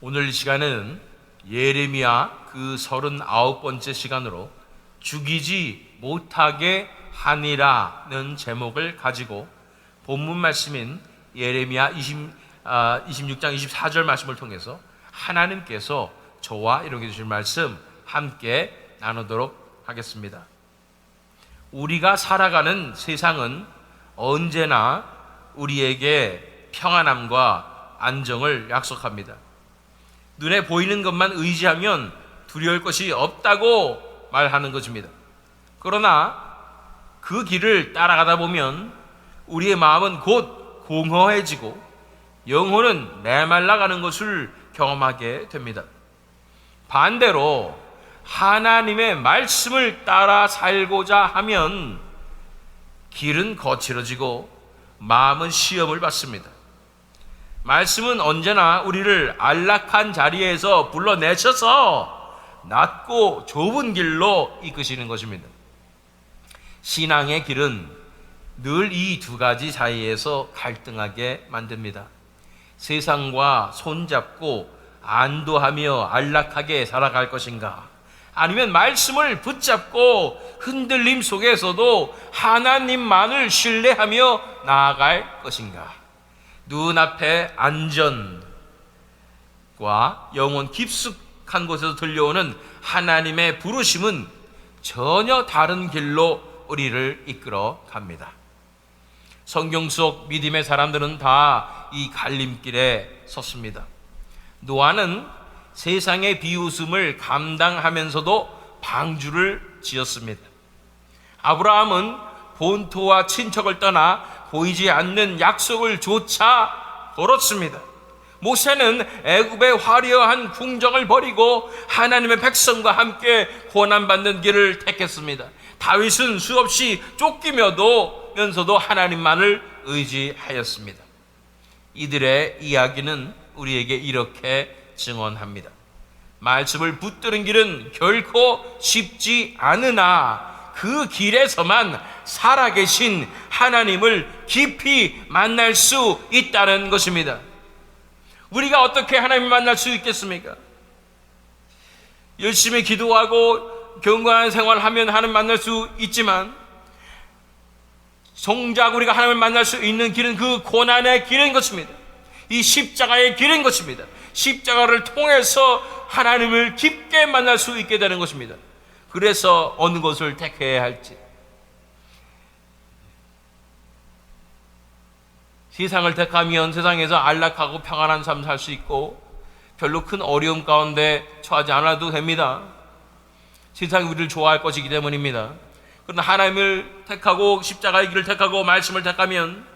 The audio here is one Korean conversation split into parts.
오늘 이 시간에는 예레미야 그 39번째 시간으로 죽이지 못하게 하니라는 제목을 가지고 본문 말씀인 예레미야 26장 24절 말씀을 통해서 하나님께서 저와 이루게 주실 말씀 함께 나누도록 하겠습니다. 우리가 살아가는 세상은 언제나 우리에게 평안함과 안정을 약속합니다. 눈에 보이는 것만 의지하면 두려울 것이 없다고 말하는 것입니다. 그러나 그 길을 따라가다 보면 우리의 마음은 곧 공허해지고 영혼은 메말라가는 것을 경험하게 됩니다. 반대로 하나님의 말씀을 따라 살고자 하면 길은 거칠어지고 마음은 시험을 받습니다. 말씀은 언제나 우리를 안락한 자리에서 불러내셔서 낮고 좁은 길로 이끄시는 것입니다. 신앙의 길은 늘 이 두 가지 사이에서 갈등하게 만듭니다. 세상과 손잡고 안도하며 안락하게 살아갈 것인가, 아니면 말씀을 붙잡고 흔들림 속에서도 하나님만을 신뢰하며 나아갈 것인가. 눈앞에 안전과 영혼 깊숙한 곳에서 들려오는 하나님의 부르심은 전혀 다른 길로 우리를 이끌어 갑니다. 성경 속 믿음의 사람들은 다 이 갈림길에 섰습니다. 노아는 세상의 비웃음을 감당하면서도 방주를 지었습니다. 아브라함은 본토와 친척을 떠나 보이지 않는 약속을 조차 걸었습니다. 모세는 애굽의 화려한 궁정을 버리고 하나님의 백성과 함께 고난받는 길을 택했습니다. 다윗은 수없이 쫓기면서도 하나님만을 의지하였습니다. 이들의 이야기는 우리에게 이렇게 증언합니다. 말씀을 붙드는 길은 결코 쉽지 않으나 그 길에서만 살아계신 하나님을 깊이 만날 수 있다는 것입니다. 우리가 어떻게 하나님을 만날 수 있겠습니까? 열심히 기도하고 경건한 생활하면 하나님 만날 수 있지만, 정작 우리가 하나님을 만날 수 있는 길은 그 고난의 길인 것입니다. 이 십자가의 길인 것입니다. 십자가를 통해서 하나님을 깊게 만날 수 있게 되는 것입니다. 그래서 어느 것을 택해야 할지, 세상을 택하면 세상에서 안락하고 평안한 삶을 살 수 있고 별로 큰 어려움 가운데 처하지 않아도 됩니다. 세상이 우리를 좋아할 것이기 때문입니다. 그러나 하나님을 택하고 십자가의 길을 택하고 말씀을 택하면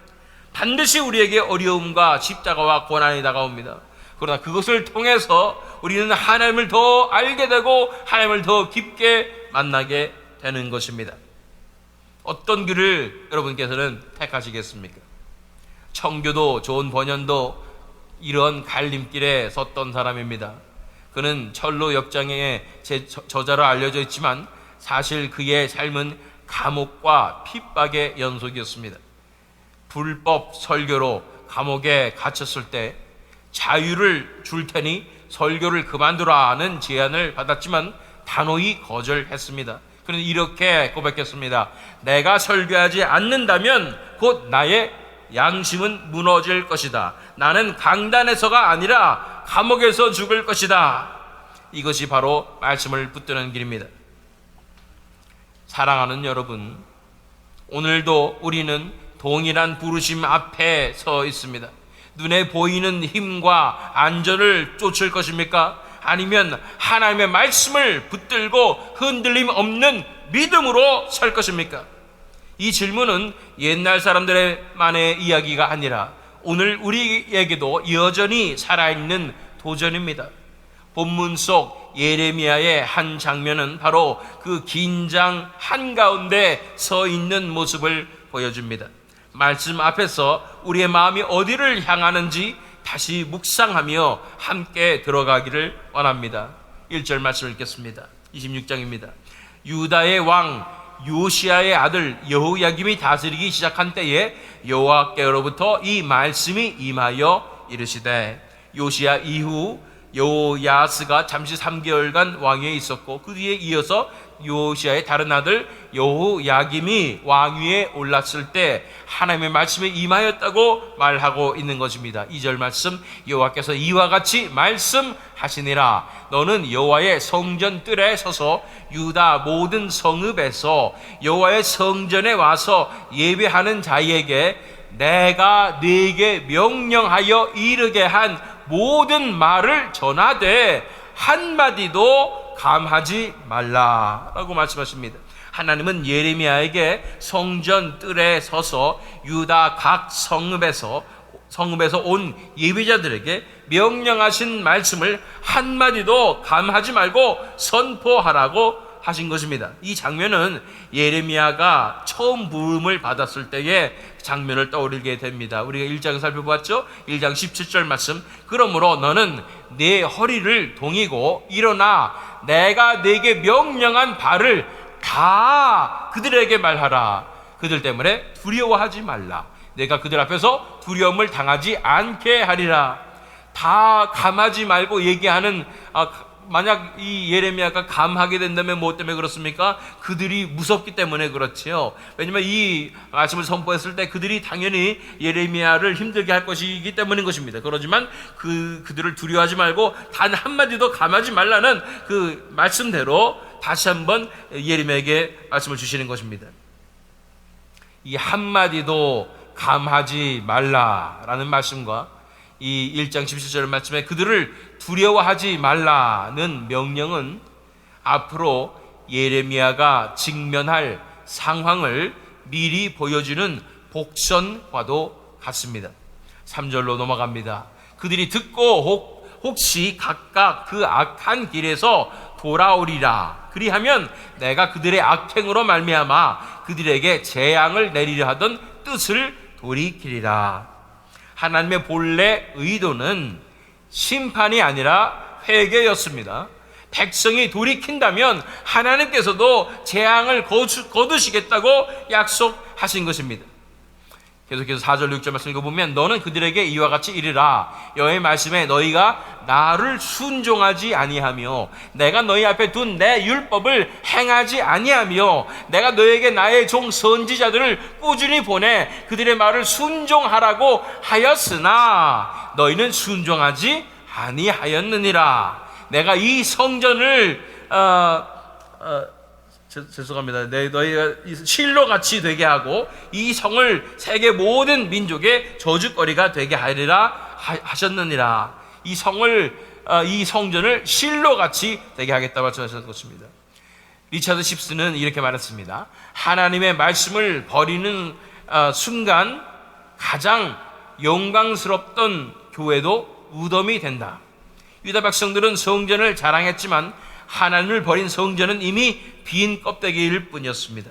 반드시 우리에게 어려움과 십자가와 고난이 다가옵니다. 그러나 그것을 통해서 우리는 하나님을 더 알게 되고 하나님을 더 깊게 만나게 되는 것입니다. 어떤 길을 여러분께서는 택하시겠습니까? 청교도 존 버년도 이런 갈림길에 섰던 사람입니다. 그는 철로 역장의 저자로 알려져 있지만 사실 그의 삶은 감옥과 핍박의 연속이었습니다. 불법 설교로 감옥에 갇혔을 때 자유를 줄 테니 설교를 그만두라는 제안을 받았지만 단호히 거절했습니다. 그는 이렇게 고백했습니다. 내가 설교하지 않는다면 곧 나의 양심은 무너질 것이다. 나는 강단에서가 아니라 감옥에서 죽을 것이다. 이것이 바로 말씀을 붙드는 길입니다. 사랑하는 여러분, 오늘도 우리는 동일한 부르심 앞에 서 있습니다. 눈에 보이는 힘과 안전을 쫓을 것입니까? 아니면 하나님의 말씀을 붙들고 흔들림 없는 믿음으로 설 것입니까? 이 질문은 옛날 사람들만의 이야기가 아니라 오늘 우리에게도 여전히 살아있는 도전입니다. 본문 속 예레미야의 한 장면은 바로 그 긴장 한가운데 서 있는 모습을 보여줍니다. 말씀 앞에서 우리의 마음이 어디를 향하는지 다시 묵상하며 함께 들어가기를 원합니다. 1절 말씀을 읽겠습니다. 26장입니다. 유다의 왕 요시야의 아들 여호야김이 다스리기 시작한 때에 여호와께로부터 이 말씀이 임하여 이르시되 요시야 이후 요야스가 잠시 3개월간 왕위에 있었고 그 뒤에 이어서 요시야의 다른 아들 여호야김이 왕위에 올랐을 때 하나님의 말씀에 임하였다고 말하고 있는 것입니다. 2절 말씀, 여호와께서 이와 같이 말씀하시니라. 너는 여호와의 성전 뜰에 서서 유다 모든 성읍에서 여호와의 성전에 와서 예배하는 자에게 내가 네게 명령하여 이르게 한 모든 말을 전하되 한마디도 감하지 말라라고 말씀하십니다. 하나님은 예레미야에게 성전 뜰에 서서 유다 각 성읍에서 온 예배자들에게 명령하신 말씀을 한마디도 감하지 말고 선포하라고 하신 것입니다. 이 장면은 예레미야가 처음 부름을 받았을 때의 장면을 떠올리게 됩니다. 우리가 1장 살펴보았죠? 1장 17절 말씀, 그러므로 너는 내 허리를 동이고 일어나 내가 네게 명령한 바를 다 그들에게 말하라. 그들 때문에 두려워하지 말라. 내가 그들 앞에서 두려움을 당하지 않게 하리라. 다 감하지 말고 얘기하는, 만약 이 예레미야가 감하게 된다면 뭐 때문에 그렇습니까? 그들이 무섭기 때문에 그렇지요. 왜냐면 이 말씀을 선포했을 때 그들이 당연히 예레미야를 힘들게 할 것이기 때문인 것입니다. 그러지만 그들을 두려워하지 말고 단 한마디도 감하지 말라는 그 말씀대로 다시 한번 예레미야에게 말씀을 주시는 것입니다. 이 한마디도 감하지 말라라는 말씀과 이 1장 17절 말씀에 그들을 두려워하지 말라는 명령은 앞으로 예레미야가 직면할 상황을 미리 보여주는 복선과도 같습니다. 3절로 넘어갑니다. 그들이 듣고 혹시 각각 그 악한 길에서 돌아오리라. 그리하면 내가 그들의 악행으로 말미암아 그들에게 재앙을 내리려 하던 뜻을 돌이키리라. 하나님의 본래 의도는 심판이 아니라 회개였습니다. 백성이 돌이킨다면 하나님께서도 재앙을 거두시겠다고 약속하신 것입니다. 계속해서 4절 6절 말씀 읽어보면 너는 그들에게 이와 같이 이르라. 여호와의 말씀에 너희가 나를 순종하지 아니하며 내가 너희 앞에 둔 내 율법을 행하지 아니하며 내가 너희에게 나의 종 선지자들을 꾸준히 보내 그들의 말을 순종하라고 하였으나 너희는 순종하지 아니하였느니라. 내가 이 성전을 죄송합니다. 너희가 실로같이 되게 하고 이 성을 세계 모든 민족의 저주거리가 되게 하리라 하셨느니라. 이 성전을 실로같이 되게 하겠다고 말씀하셨던 것입니다. 리차드 십스는 이렇게 말했습니다. 하나님의 말씀을 버리는 순간 가장 영광스럽던 교회도 무덤이 된다. 유다 백성들은 성전을 자랑했지만 하나님을 버린 성전은 이미 빈 껍데기일 뿐이었습니다.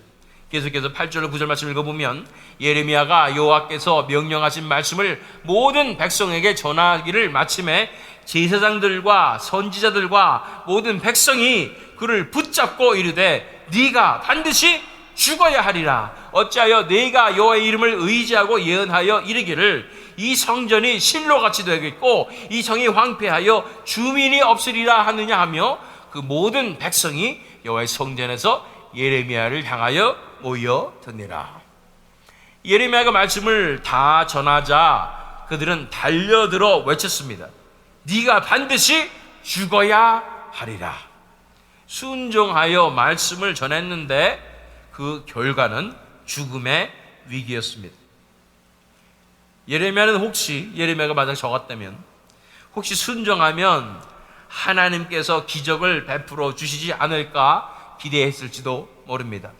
계속해서 8절 9절 말씀 읽어보면 예레미야가 여호와께서 명령하신 말씀을 모든 백성에게 전하기를 마침에 제사장들과 선지자들과 모든 백성이 그를 붙잡고 이르되 네가 반드시 죽어야 하리라. 어찌하여 네가 여호와의 이름을 의지하고 예언하여 이르기를 이 성전이 실로같이 되겠고 이 성이 황폐하여 주민이 없으리라 하느냐 하며 그 모든 백성이 여호와의 성전에서 예레미야를 향하여 모여드니라. 예레미야가 말씀을 다 전하자 그들은 달려들어 외쳤습니다. 네가 반드시 죽어야 하리라. 순종하여 말씀을 전했는데 그 결과는 죽음의 위기였습니다. 예레미야는 혹시 예레미야가 만약 적었다면 혹시 순종하면 하나님께서 기적을 베풀어 주시지 않을까 기대했을지도 모릅니다.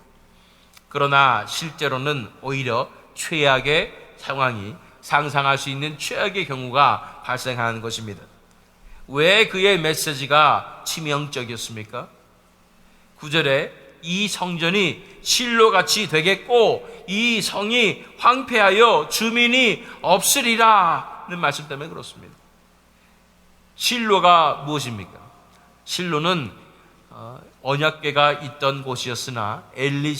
그러나 실제로는 오히려 최악의 상황이 상상할 수 있는 최악의 경우가 발생하는 것입니다. 왜 그의 메시지가 치명적이었습니까? 9절에 이 성전이 실로같이 되겠고 이 성이 황폐하여 주민이 없으리라는 말씀 때문에 그렇습니다. 실로가 무엇입니까? 실로는 언약궤가 있던 곳이었으나 엘리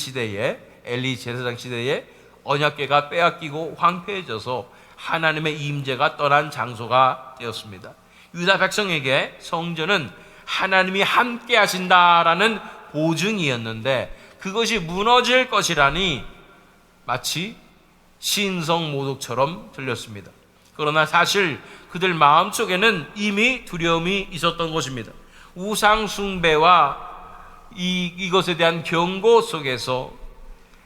제사장 시대에 언약궤가 빼앗기고 황폐해져서 하나님의 임재가 떠난 장소가 되었습니다. 유다 백성에게 성전은 하나님이 함께 하신다라는 보증이었는데 그것이 무너질 것이라니 마치 신성모독처럼 들렸습니다. 그러나 사실 그들 마음속에는 이미 두려움이 있었던 것입니다. 우상 숭배와 이것에 대한 경고 속에서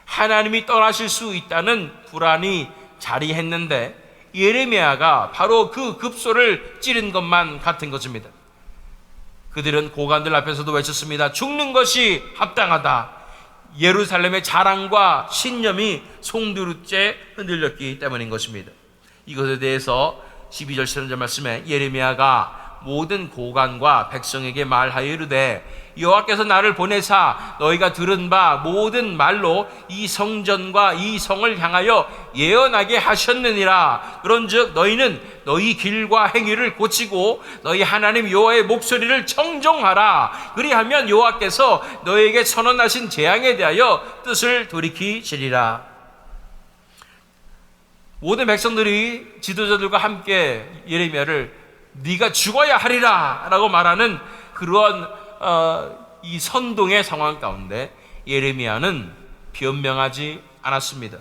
하나님이 떠나실 수 있다는 불안이 자리했는데 예레미야가 바로 그 급소를 찌른 것만 같은 것입니다. 그들은 고관들 앞에서도 외쳤습니다. 죽는 것이 합당하다. 예루살렘의 자랑과 신념이 송두리째 흔들렸기 때문인 것입니다. 이것에 대해서 12절 13절 말씀에 예레미야가 모든 고관과 백성에게 말하여 이르되 여호와께서 나를 보내사 너희가 들은 바 모든 말로 이 성전과 이 성을 향하여 예언하게 하셨느니라. 그런즉 너희는 너희 길과 행위를 고치고 너희 하나님 여호와의 목소리를 청종하라. 그리하면 여호와께서 너희에게 선언하신 재앙에 대하여 뜻을 돌이키시리라. 모든 백성들이 지도자들과 함께 예레미야를 네가 죽어야 하리라 라고 말하는 그러한 이 선동의 상황 가운데 예레미야는 변명하지 않았습니다.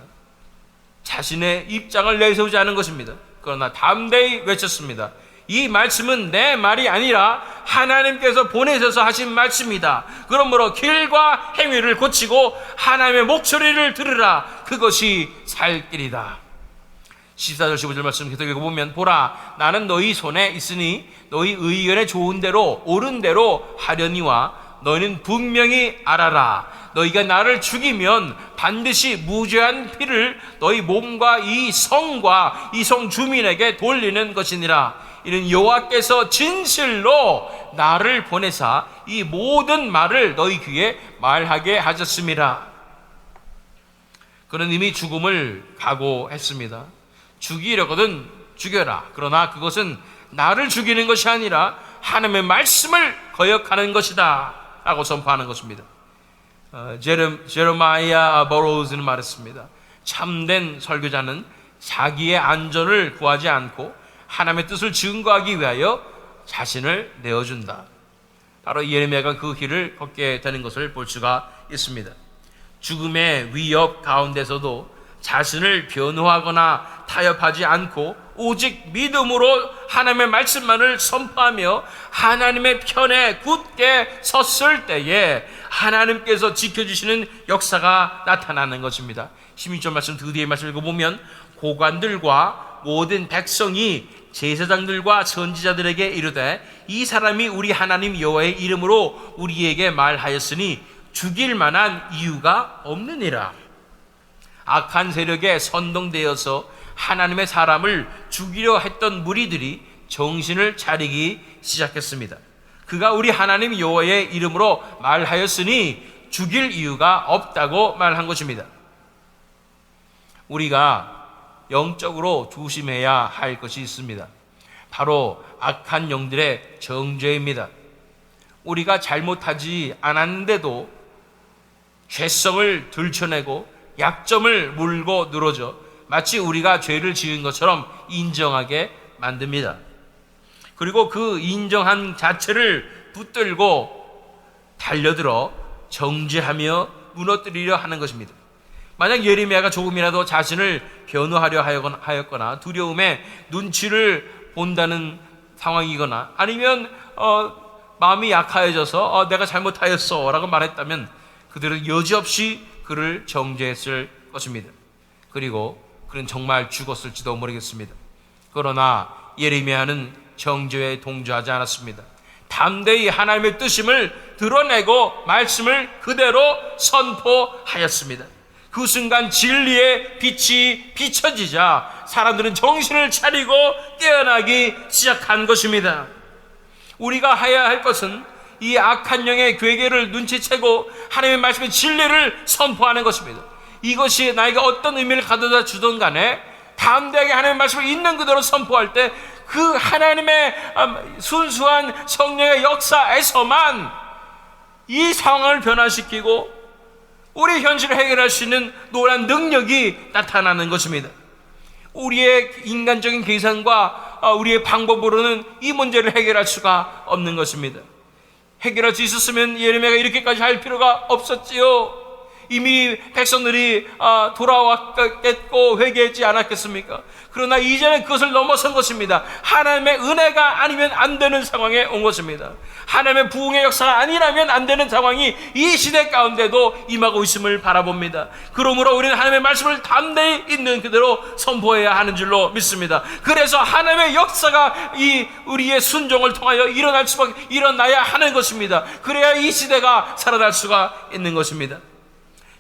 자신의 입장을 내세우지 않은 것입니다. 그러나 담대히 외쳤습니다. 이 말씀은 내 말이 아니라 하나님께서 보내셔서 하신 말씀이다. 그러므로 길과 행위를 고치고 하나님의 목소리를 들으라. 그것이 살 길이다. 14절 15절 말씀 계속 읽어보면 보라 나는 너희 손에 있으니 너희 의견에 좋은 대로 옳은 대로 하려니와 너희는 분명히 알아라. 너희가 나를 죽이면 반드시 무죄한 피를 너희 몸과 이 성과 이 성 주민에게 돌리는 것이니라. 이는 여호와께서 진실로 나를 보내사 이 모든 말을 너희 귀에 말하게 하셨습니다. 그는 이미 죽음을 각오했습니다. 죽이려거든 죽여라. 그러나 그것은 나를 죽이는 것이 아니라 하나님의 말씀을 거역하는 것이다 라고 선포하는 것입니다. 제레마이아 버로우즈는 말했습니다. 참된 설교자는 자기의 안전을 구하지 않고 하나님의 뜻을 증거하기 위하여 자신을 내어준다. 바로 예레미야가 그 길을 걷게 되는 것을 볼 수가 있습니다. 죽음의 위협 가운데서도 자신을 변호하거나 타협하지 않고 오직 믿음으로 하나님의 말씀만을 선포하며 하나님의 편에 굳게 섰을 때에 하나님께서 지켜주시는 역사가 나타나는 것입니다. 16절 말씀 그 뒤에 말씀을 읽어보면 고관들과 모든 백성이 제사장들과 선지자들에게 이르되 이 사람이 우리 하나님 여호와의 이름으로 우리에게 말하였으니 죽일 만한 이유가 없느니라. 악한 세력에 선동되어서 하나님의 사람을 죽이려 했던 무리들이 정신을 차리기 시작했습니다. 그가 우리 하나님 여호와의 이름으로 말하였으니 죽일 이유가 없다고 말한 것입니다. 우리가 영적으로 조심해야 할 것이 있습니다. 바로 악한 영들의 정죄입니다. 우리가 잘못하지 않았는데도 죄성을 들춰내고 약점을 물고 늘어져 마치 우리가 죄를 지은 것처럼 인정하게 만듭니다. 그리고 그 인정한 자체를 붙들고 달려들어 정죄하며 무너뜨리려 하는 것입니다. 만약 예레미야가 조금이라도 자신을 변호하려 하였거나 두려움에 눈치를 본다는 상황이거나 아니면 마음이 약해져서 내가 잘못하였어 라고 말했다면 그들은 여지없이 그를 정죄했을 것입니다. 그리고 그는 정말 죽었을지도 모르겠습니다. 그러나 예레미야는 정죄에 동조하지 않았습니다. 담대히 하나님의 뜻임을 드러내고 말씀을 그대로 선포하였습니다. 그 순간 진리의 빛이 비춰지자 사람들은 정신을 차리고 깨어나기 시작한 것입니다. 우리가 해야 할 것은 이 악한 영의 괴계를 눈치채고 하나님의 말씀의 진리를 선포하는 것입니다. 이것이 나에게 어떤 의미를 가져다 주든 간에 담대하게 하나님의 말씀을 있는 그대로 선포할 때 그 하나님의 순수한 성령의 역사에서만 이 상황을 변화시키고 우리 현실을 해결할 수 있는 놀라운 능력이 나타나는 것입니다. 우리의 인간적인 계산과 우리의 방법으로는 이 문제를 해결할 수가 없는 것입니다. 해결할 수 있었으면 예레미야가 이렇게까지 할 필요가 없었지요. 이미 백성들이 돌아왔겠고 회개했지 않았겠습니까? 그러나 이제는 그것을 넘어선 것입니다. 하나님의 은혜가 아니면 안 되는 상황에 온 것입니다. 하나님의 부흥의 역사가 아니라면 안 되는 상황이 이 시대 가운데도 임하고 있음을 바라봅니다. 그러므로 우리는 하나님의 말씀을 담대히 있는 그대로 선포해야 하는 줄로 믿습니다. 그래서 하나님의 역사가 우리의 순종을 통하여 일어나야 하는 것입니다. 그래야 이 시대가 살아날 수가 있는 것입니다.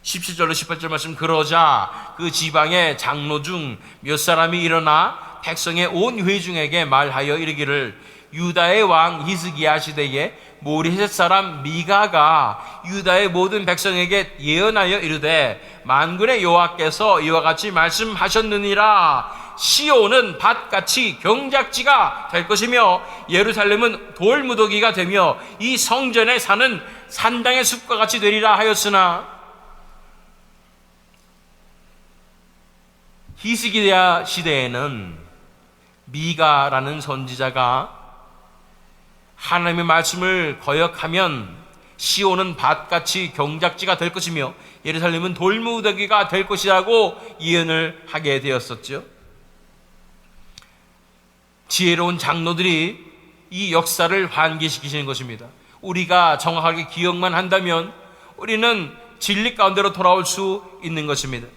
17절로 18절 말씀, 그러자 그 지방의 장로 중 몇 사람이 일어나 백성의 온 회중에게 말하여 이르기를, 유다의 왕 히스기야 시대에 모레셋 사람 미가가 유다의 모든 백성에게 예언하여 이르되, 만군의 여호와께서 이와 같이 말씀하셨느니라. 시온은 밭같이 경작지가 될 것이며 예루살렘은 돌무더기가 되며 이 성전에 사는 산당의 숲과 같이 되리라 하였으나, 히스기야 시대에는 미가라는 선지자가 하나님의 말씀을 거역하면 시온은 밭같이 경작지가 될 것이며 예루살렘은 돌무더기가 될 것이라고 예언을 하게 되었었죠. 지혜로운 장로들이 이 역사를 환기시키시는 것입니다. 우리가 정확하게 기억만 한다면 우리는 진리 가운데로 돌아올 수 있는 것입니다.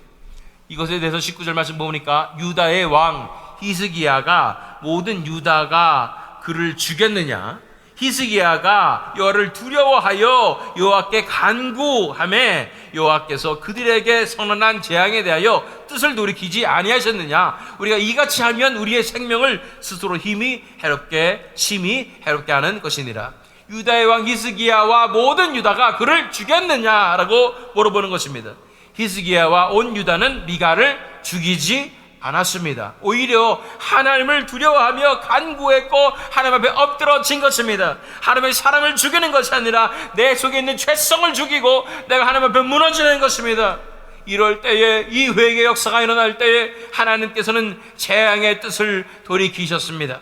이것에 대해서 19절 말씀 보니까, 유다의 왕 히스기야가 모든 유다가 그를 죽였느냐, 히스기야가 여호와를 두려워하여 여호와께 간구하매 여호와께서 그들에게 선언한 재앙에 대하여 뜻을 돌이키지 아니하셨느냐. 우리가 이같이 하면 우리의 생명을 스스로 심히 해롭게 하는 것이니라. 유다의 왕 히스기야와 모든 유다가 그를 죽였느냐라고 물어보는 것입니다. 히스기야와 온 유다는 미가를 죽이지 않았습니다. 오히려 하나님을 두려워하며 간구했고 하나님 앞에 엎드러진 것입니다. 하나님의 사람을 죽이는 것이 아니라 내 속에 있는 죄성을 죽이고 내가 하나님 앞에 무너지는 것입니다. 이럴 때에, 이 회개 역사가 일어날 때에 하나님께서는 재앙의 뜻을 돌이키셨습니다.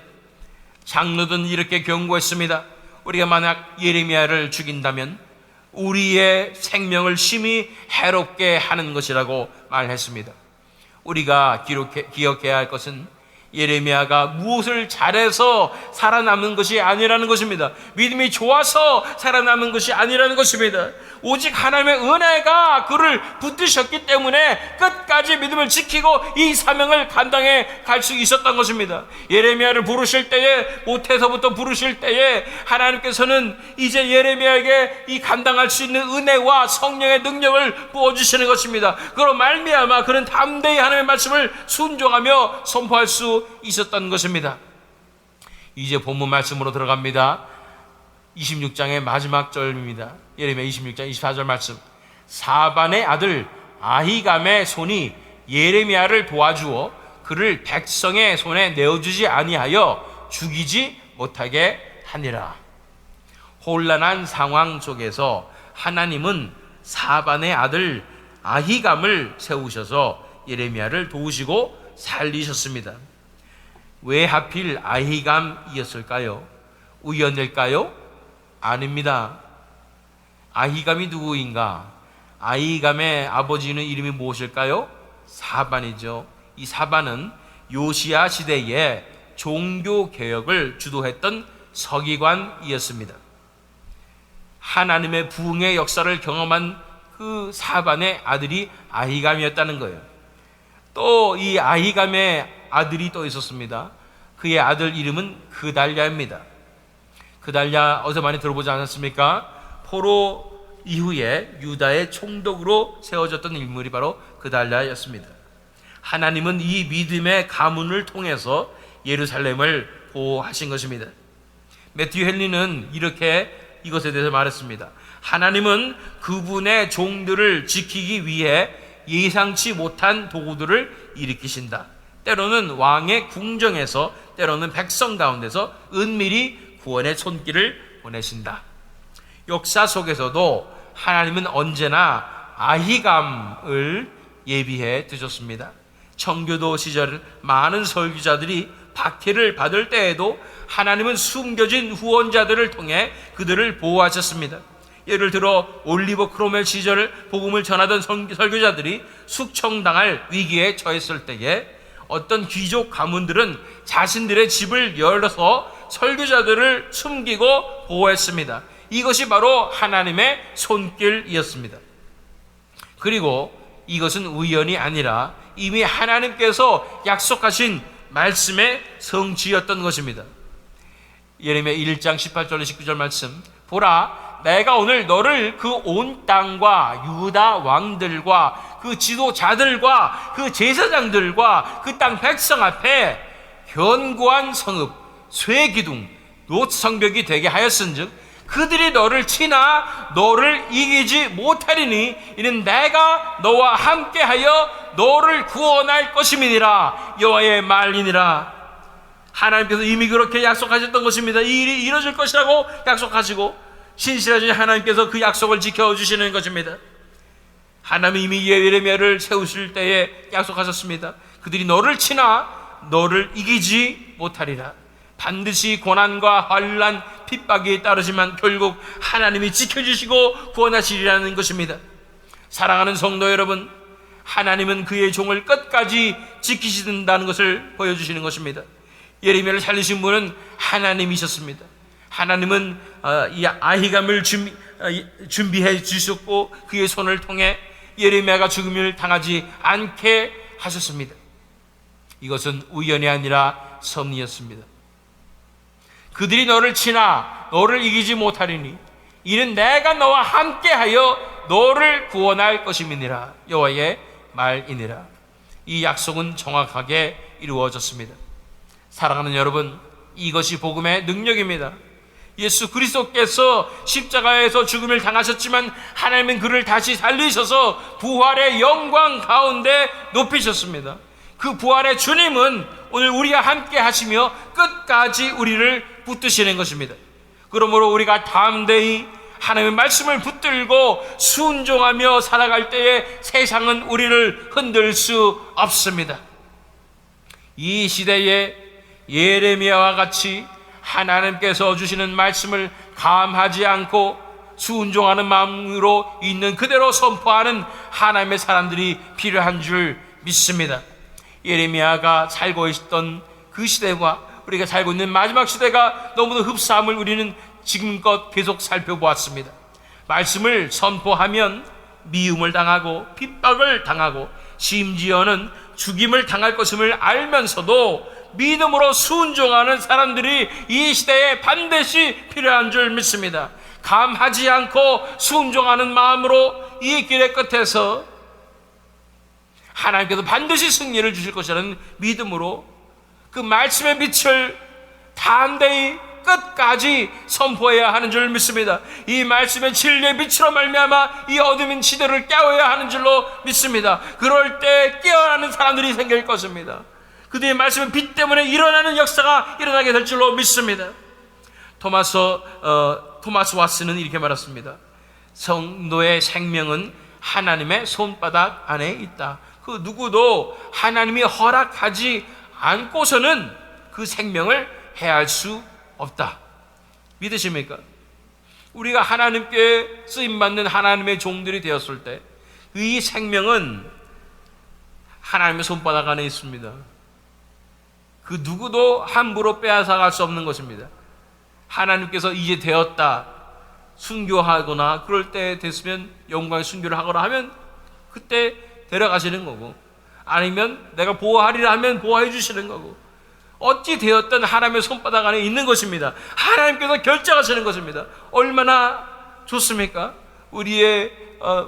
장로들은 이렇게 경고했습니다. 우리가 만약 예레미야를 죽인다면 우리의 생명을 심히 해롭게 하는 것이라고 말했습니다. 우리가 기억해야 할 것은 예레미야가 무엇을 잘해서 살아남은 것이 아니라는 것입니다. 믿음이 좋아서 살아남은 것이 아니라는 것입니다. 오직 하나님의 은혜가 그를 붙드셨기 때문에 끝까지 믿음을 지키고 이 사명을 감당해 갈 수 있었던 것입니다. 예레미야를 부르실 때에, 모태서부터 부르실 때에 하나님께서는 이제 예레미야에게 이 감당할 수 있는 은혜와 성령의 능력을 부어주시는 것입니다. 그로 말미암아 그는 담대히 하나님의 말씀을 순종하며 선포할 수 있었던 것입니다. 이제 본문 말씀으로 들어갑니다. 26장의 마지막 절입니다. 예레미야 26장 24절 말씀. 사반의 아들 아히감의 손이 예레미야를 도와주어 그를 백성의 손에 내어주지 아니하여 죽이지 못하게 하니라. 혼란한 상황 속에서 하나님은 사반의 아들 아히감을 세우셔서 예레미야를 도우시고 살리셨습니다. 왜 하필 아히감이었을까요? 우연일까요? 아닙니다. 아히감이 누구인가? 아히감의 아버지는 이름이 무엇일까요? 사반이죠. 이 사반은 요시야 시대에 종교개혁을 주도했던 서기관이었습니다. 하나님의 부흥의 역사를 경험한 그 사반의 아들이 아히감이었다는 거예요. 또 이 아히감의 아들이 또 있었습니다. 그의 아들 이름은 그달랴입니다. 그달랴 어디서 많이 들어보지 않았습니까? 포로 이후에 유다의 총독으로 세워졌던 인물이 바로 그달랴였습니다. 하나님은 이 믿음의 가문을 통해서 예루살렘을 보호하신 것입니다. 매튜 헨리는 이렇게 이것에 대해서 말했습니다. 하나님은 그분의 종들을 지키기 위해 예상치 못한 도구들을 일으키신다. 때로는 왕의 궁정에서, 때로는 백성 가운데서 은밀히 구원의 손길을 보내신다. 역사 속에서도 하나님은 언제나 아히감을 예비해 두셨습니다. 청교도 시절 많은 설교자들이 박해를 받을 때에도 하나님은 숨겨진 후원자들을 통해 그들을 보호하셨습니다. 예를 들어 올리버 크로멜 시절 복음을 전하던 설교자들이 숙청당할 위기에 처했을 때에 어떤 귀족 가문들은 자신들의 집을 열어서 설교자들을 숨기고 보호했습니다. 이것이 바로 하나님의 손길이었습니다. 그리고 이것은 우연이 아니라 이미 하나님께서 약속하신 말씀의 성취였던 것입니다. 예레미야 1장 18절 19절 말씀, 보라, 내가 오늘 너를 그 온 땅과 유다 왕들과 그 지도자들과 그 제사장들과 그 땅 백성 앞에 견고한 성읍, 쇠기둥, 노성벽이 되게 하였은즉 그들이 너를 치나 너를 이기지 못하리니 이는 내가 너와 함께하여 너를 구원할 것임이니라. 여호와의 말이니라. 하나님께서 이미 그렇게 약속하셨던 것입니다. 이 일이 이루어질 것이라고 약속하시고 신실하신 하나님께서 그 약속을 지켜주시는 것입니다. 하나님이 이미 예레미야를 세우실 때에 약속하셨습니다. 그들이 너를 치나 너를 이기지 못하리라. 반드시 고난과 환난, 핍박이 따르지만 결국 하나님이 지켜주시고 구원하시리라는 것입니다. 사랑하는 성도 여러분, 하나님은 그의 종을 끝까지 지키신다는 것을 보여주시는 것입니다. 예레미야를 살리신 분은 하나님이셨습니다. 하나님은 이 아히감을 준비해 주셨고 그의 손을 통해 예레미야가 죽음을 당하지 않게 하셨습니다. 이것은 우연이 아니라 섭리였습니다. 그들이 너를 치나 너를 이기지 못하리니 이는 내가 너와 함께하여 너를 구원할 것임이니라. 여호와의 말이니라. 이 약속은 정확하게 이루어졌습니다. 사랑하는 여러분, 이것이 복음의 능력입니다. 예수 그리스도께서 십자가에서 죽음을 당하셨지만 하나님은 그를 다시 살리셔서 부활의 영광 가운데 높이셨습니다. 그 부활의 주님은 오늘 우리와 함께 하시며 끝까지 우리를 붙드시는 것입니다. 그러므로 우리가 담대히 하나님의 말씀을 붙들고 순종하며 살아갈 때에 세상은 우리를 흔들 수 없습니다. 이 시대에 예레미야와 같이 하나님께서 주시는 말씀을 감하지 않고 순종하는 마음으로 있는 그대로 선포하는 하나님의 사람들이 필요한 줄 믿습니다. 예레미야가 살고 있었던 그 시대와 우리가 살고 있는 마지막 시대가 너무도 흡사함을 우리는 지금껏 계속 살펴보았습니다. 말씀을 선포하면 미움을 당하고 핍박을 당하고 심지어는 죽임을 당할 것임을 알면서도 믿음으로 순종하는 사람들이 이 시대에 반드시 필요한 줄 믿습니다. 감하지 않고 순종하는 마음으로 이 길의 끝에서 하나님께서 반드시 승리를 주실 것이라는 믿음으로 그 말씀의 빛을 담대히 끝까지 선포해야 하는 줄 믿습니다. 이 말씀의 진리의 빛으로 말미암아 이 어둠인 시대를 깨워야 하는 줄로 믿습니다. 그럴 때 깨어나는 사람들이 생길 것입니다. 그들의 말씀의 빛 때문에 일어나는 역사가 일어나게 될 줄로 믿습니다. 토마스 왓슨은 이렇게 말했습니다. 성도의 생명은 하나님의 손바닥 안에 있다. 그 누구도 하나님이 허락하지 않고서는 그 생명을 해할 수 없다. 믿으십니까? 우리가 하나님께 쓰임받는 하나님의 종들이 되었을 때 이 생명은 하나님의 손바닥 안에 있습니다. 그 누구도 함부로 빼앗아갈 수 없는 것입니다. 하나님께서 이제 되었다 순교하거나 그럴 때 됐으면 영광의 순교를 하거나 하면 그때 데려가시는 거고, 아니면 내가 보호하리라 하면 보호해 주시는 거고, 어찌 되었든 하나님의 손바닥 안에 있는 것입니다. 하나님께서 결정하시는 것입니다. 얼마나 좋습니까? 우리의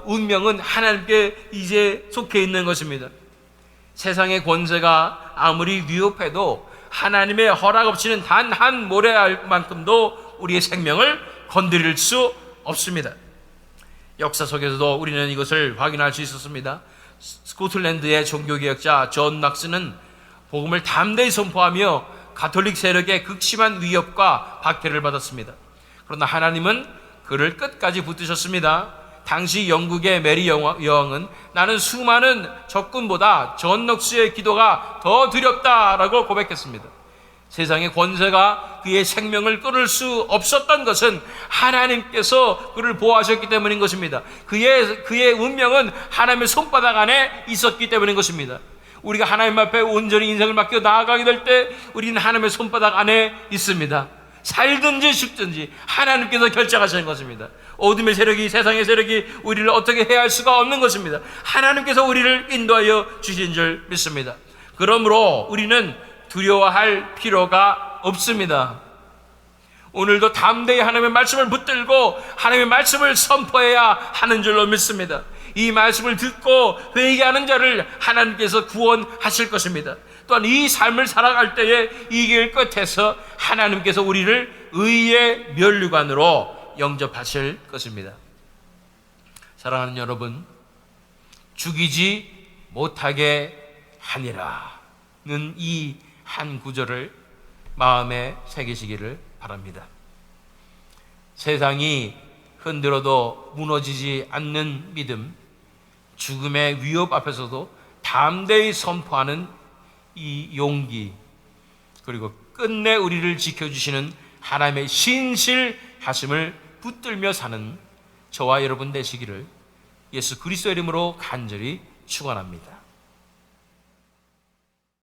운명은 하나님께 이제 속해 있는 것입니다. 세상의 권세가 아무리 위협해도 하나님의 허락 없이는 단 한 모래알만큼도 우리의 생명을 건드릴 수 없습니다. 역사 속에서도 우리는 이것을 확인할 수 있었습니다. 스코틀랜드의 종교개혁자 존 낙스는 복음을 담대히 선포하며 가톨릭 세력의 극심한 위협과 박해를 받았습니다. 그러나 하나님은 그를 끝까지 붙드셨습니다. 당시 영국의 메리 여왕은 나는 수많은 적군보다 존 녹스의 기도가 더 두렵다라고 고백했습니다. 세상의 권세가 그의 생명을 끊을 수 없었던 것은 하나님께서 그를 보호하셨기 때문인 것입니다. 그의 운명은 하나님의 손바닥 안에 있었기 때문인 것입니다. 우리가 하나님 앞에 온전히 인생을 맡겨 나아가게 될 때 우리는 하나님의 손바닥 안에 있습니다. 살든지 죽든지 하나님께서 결정하시는 것입니다. 어둠의 세력이, 세상의 세력이 우리를 어떻게 해야 할 수가 없는 것입니다. 하나님께서 우리를 인도하여 주신 줄 믿습니다. 그러므로 우리는 두려워할 필요가 없습니다. 오늘도 담대히 하나님의 말씀을 붙들고 하나님의 말씀을 선포해야 하는 줄로 믿습니다. 이 말씀을 듣고 회개하는 자를 하나님께서 구원하실 것입니다. 또한 이 삶을 살아갈 때에 이 길 끝에서 하나님께서 우리를 의의 면류관으로 영접하실 것입니다. 사랑하는 여러분, 죽이지 못하게 하니라는 이 한 구절을 마음에 새기시기를 바랍니다. 세상이 흔들어도 무너지지 않는 믿음, 죽음의 위협 앞에서도 담대히 선포하는 이 용기, 그리고 끝내 우리를 지켜주시는 하나님의 신실하심을 붙들며 사는 저와 여러분 되시기를 예수 그리스도의 이름으로 간절히 축원합니다.